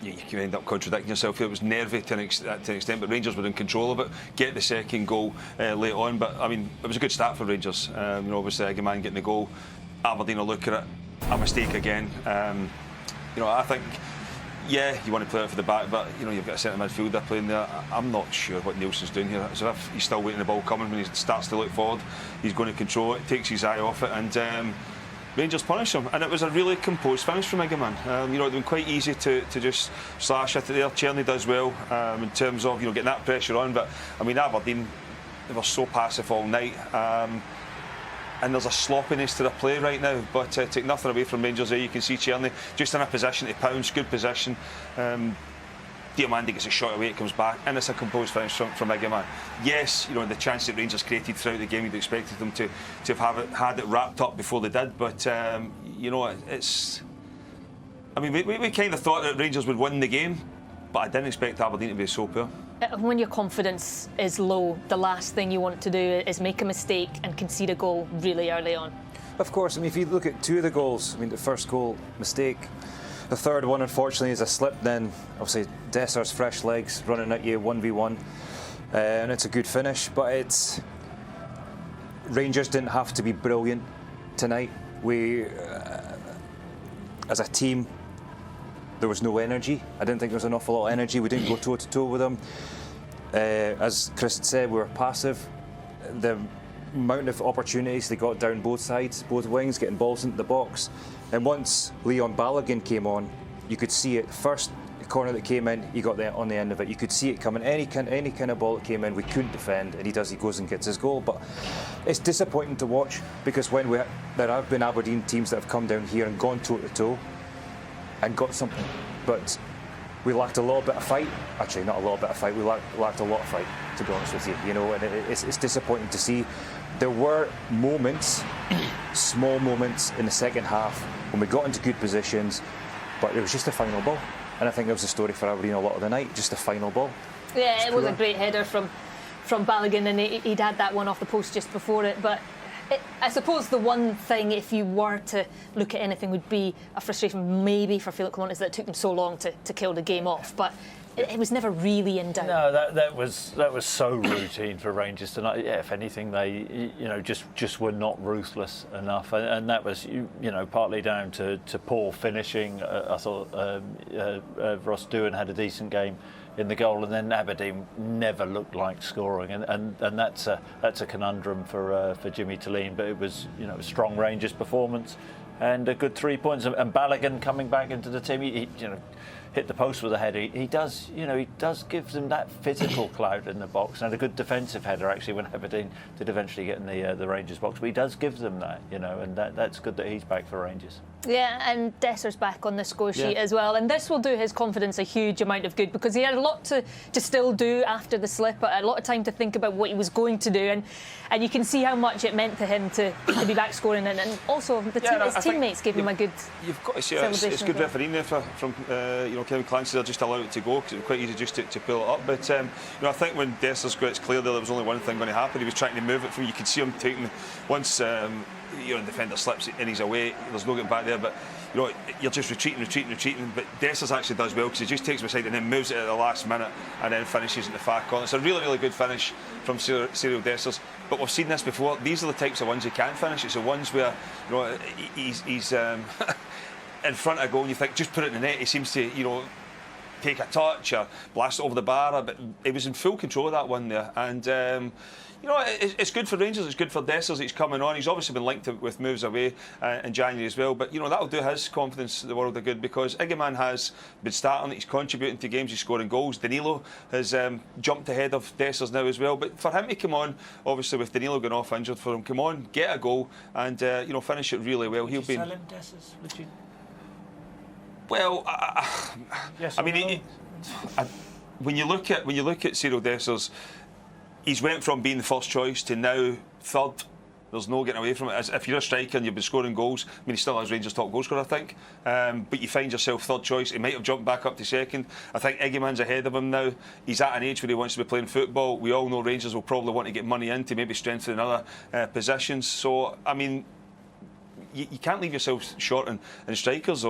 you can end up contradicting yourself. It was nervy to an extent, but Rangers were in control of it. Get the second goal late on, but I mean, it was a good start for Rangers. Obviously, Eggman getting the goal. Aberdeen will look at it. A mistake again. I think, yeah, you want to play it for the back, but you've got a centre midfielder playing there. I'm not sure what Nielsen's doing here. It's as if he's still waiting the ball coming. When he starts to look forward, he's going to control it, takes his eye off it, and Rangers punish him. And it was a really composed finish from Eggman. It's been quite easy to just slash at it there. Czerny does well in terms of getting that pressure on, but I mean, Aberdeen, they were so passive all night. And there's a sloppiness to the play right now, but take nothing away from Rangers there. You can see Czerny just in a position to pounce, good position. Diamandi gets a shot away, it comes back, and it's a composed finish from Eggman. Yes, the chance that Rangers created throughout the game, you'd expected them to have had it wrapped up before they did, but it's. I mean, we kind of thought that Rangers would win the game, but I didn't expect Aberdeen to be so poor. When your confidence is low, the last thing you want to do is make a mistake and concede a goal really early on. Of course, I mean, if you look at two of the goals, I mean, the first goal, mistake. The third one, unfortunately, is a slip. Then, obviously, Desser's fresh legs running at you 1v1, and it's a good finish. But Rangers didn't have to be brilliant tonight. We, as a team, there was no energy. I didn't think there was an awful lot of energy. We didn't go toe-to-toe with them. As Chris said, we were passive. The amount of opportunities they got down both sides, both wings, getting balls into the box. And once Leon Balogun came on, you could see it. First corner that came in, he got on the end of it. You could see it coming. Any kind of ball that came in, we couldn't defend, and he goes and gets his goal. But it's disappointing to watch, because there have been Aberdeen teams that have come down here and gone toe-to-toe and got something, but we lacked a little bit of fight. Actually, not a little bit of fight. We lacked a lot of fight, to be honest with you. And it's disappointing to see. There were moments, small moments in the second half when we got into good positions, but it was just the final ball. And I think that was the story for Aberdeen a lot of the night. Just the final ball. Yeah, it was a great header from Balogun, and he'd had that one off the post just before it, but. I suppose the one thing, if you were to look at anything, would be a frustration maybe for Philip Clement, is that it took them so long to kill the game off. But it was never really in doubt. No, that was so routine for Rangers tonight. Yeah, if anything, they just were not ruthless enough, and that was partly down to poor finishing. I thought Ross Doohan had a decent game in the goal, and then Aberdeen never looked like scoring, and that's a conundrum for Jimmy Talleen. But it was a strong Rangers performance and a good 3 points. And Balogun coming back into the team, he hit the post with a header. He does give them that physical clout in the box, and a good defensive header actually when Aberdeen did eventually get in the Rangers box. But he does give them that, and that's good that he's back for Rangers. Yeah, and Desser's back on the score sheet as well, and this will do his confidence a huge amount of good, because he had a lot to still do after the slip, a lot of time to think about what he was going to do, and you can see how much it meant to him to be back scoring, and also his teammates gave him a good. You've got to see it's good refereeing there from Kevin Clancy. They'll just allow it to go, because it was quite easy just to pull it up. But I think when Desser's got it clear there was only one thing going to happen. He was trying to move it from. You could see him taking once. The defender slips and he's away. There's no getting back there, but you're just retreating. But Dessers actually does well, because he just takes him aside and then moves it at the last minute and then finishes in the far corner. It's a really good finish from Cyril Dessers. But we've seen this before. These are the types of ones he can't finish. It's the ones where he's in front of goal and you think just put it in the net. He seems to take a touch or blast it over the bar, but he was in full control of that one there. And it's good for Rangers, it's good for Dessers, he's coming on. He's obviously been linked with moves away in January as well, but that'll do his confidence the world of good, because Eggman has been starting, he's contributing to games, he's scoring goals. Danilo has jumped ahead of Dessers now as well, but for him to come on, obviously with Danilo going off injured, for him come on, get a goal and finish it really well. He'll be. Sell him, Dessers, would you? Well, yes, I mean, when you look at Cyril Dessers, he's went from being the first choice to now third. There's no getting away from it. If you're a striker and you've been scoring goals, I mean, he still has Rangers' top goal scorer, I think. But you find yourself third choice. He might have jumped back up to second. I think Eggman's ahead of him now. He's at an age where he wants to be playing football. We all know Rangers will probably want to get money in to maybe strengthen other positions. So, I mean, you can't leave yourself short in strikers.